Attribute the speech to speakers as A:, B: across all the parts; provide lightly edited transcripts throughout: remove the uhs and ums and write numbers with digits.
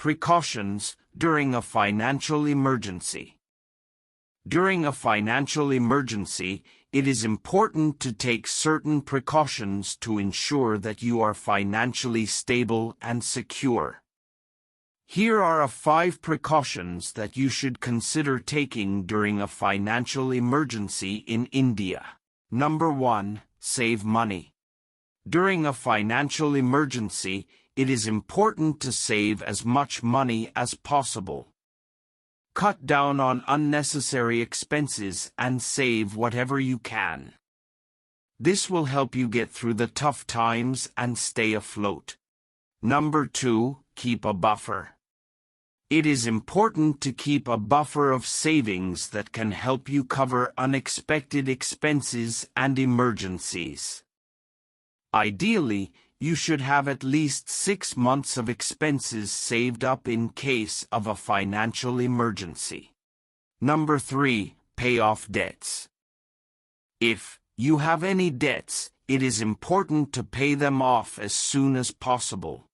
A: Precautions during a financial emergency. During a financial emergency, it is important to take certain precautions to ensure that you are financially stable and secure. Here are 5 precautions that you should consider taking during a financial emergency in India. Number 1. Save money. During a financial emergency, it is important to save as much money as possible. Cut down on unnecessary expenses and save whatever you can. This will help you get through the tough times and stay afloat. Number 2. Keep a buffer. It is important to keep a buffer of savings that can help you cover unexpected expenses and emergencies. Ideally, you should have at least 6 months of expenses saved up in case of a financial emergency. Number 3. Pay off debts. If you have any debts, it is important to pay them off as soon as possible.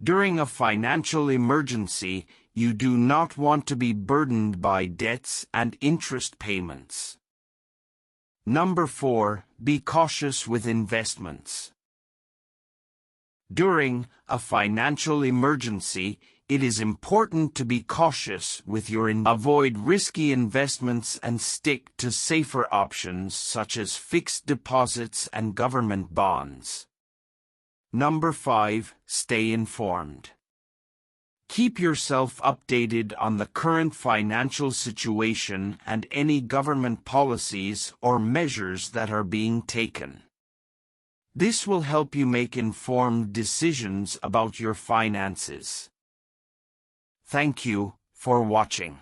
A: During a financial emergency, you do not want to be burdened by debts and interest payments. Number 4. Be cautious with investments. During a financial emergency, it is important to be cautious with your avoid risky investments and stick to safer options such as fixed deposits and government bonds. Number 5. Stay informed. Keep yourself updated on the current financial situation and any government policies or measures that are being taken. This will help you make informed decisions about your finances. Thank you for watching.